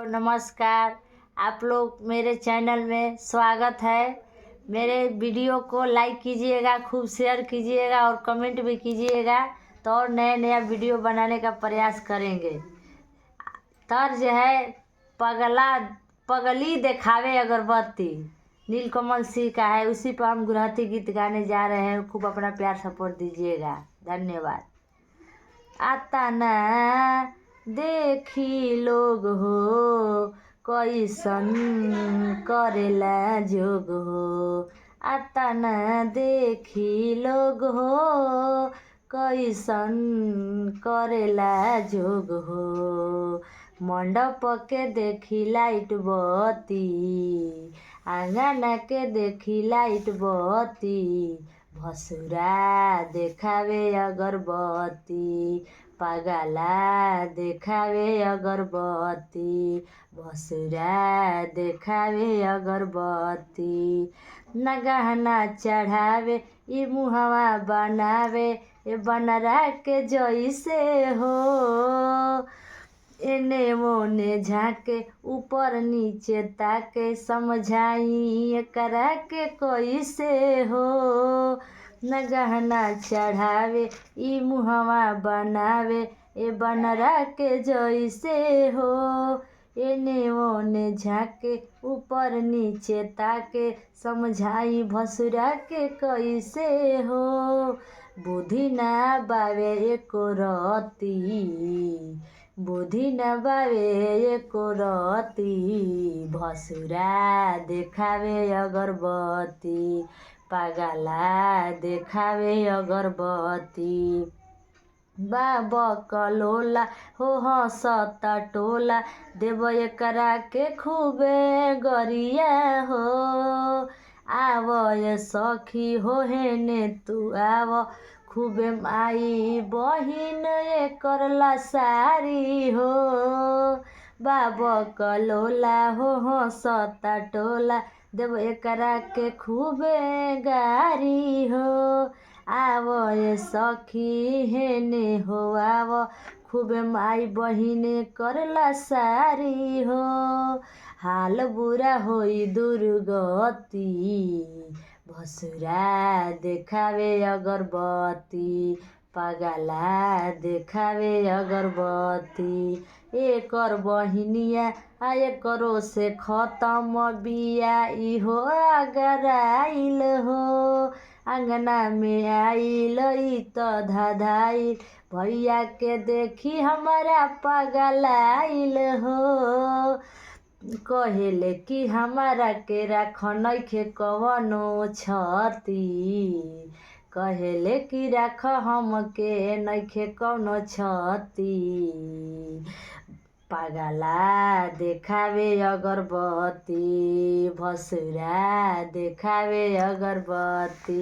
और नमस्कार, आप लोग मेरे चैनल में स्वागत है। मेरे वीडियो को लाइक कीजिएगा, खूब शेयर कीजिएगा और कमेंट भी कीजिएगा, तो और नया वीडियो बनाने का प्रयास करेंगे। तर्ज है पगली देखावे अगरबत्ती, नीलकमल सिंह का है। उसी पर हम गुरहती गीत गाने जा रहे हैं। खूब अपना प्यार सपोर्ट दीजिएगा। धन्यवाद। आता ना देखी लोग हो, कैसन करेला जोग हो। आता ना देखी लोग हो, कैसन करेला जोग हो। मंडप के देखी लाइट बत्ती, आंगन के देखी लाइट बत्ती, भसुरा देखावे अगरबत्ती, पगला देखावे अगरबत्ती, भसुरा देखावे अगरबत्ती। न गहना चढ़ावे ई मुहवा बनावे, ए बनरा के जैसे हो। एने मोने झाके ऊपर नीचे ताके, समझाई एकरा के कैसे हो। न गहना चढ़ावे ई मुहवा बनावे, ए बनरा के जैसे हो। एने ओने झाके ऊपर नीचे ताके, समझाई भसुरा के कैसे हो। बुद्धि ना बावे एको रती, बुद्धि न बावे एको रती, भसुरा देखावे अगरबत्ती, पगला देखावे अगरबत्ती। बाबा कलोला हो हंसता टोला, देव एकरा के खूबे गरिया हो। आवय सखी हो हेने तू आव, खूबे माई बहिन एकर लासारी हो। बाबा कलोला हो हंसता टोला, देव एकरा के खूबे गारी हो। आवय सखी हेने हो आव, खूबे माई बहिने करला सारी हो। हाल बुरा होई दुर्गति, भसुरा देखावे अगरबत्ती, पगला देखावे अगरबत्ती। एकर बहिनिया एकरो से खत्म बिया, इहो अगराइल हो। अंगना में आइल ई त धाधाइल, भैया के देखी हमारा पगलाइल हो। कहेले कि हमारा के राख नइखे कवनो छती, कहेले कि राख हमके नइखे कवनो छती, पगला देखावे अगरबत्ती, भसुरा देखावे अगरबत्ती।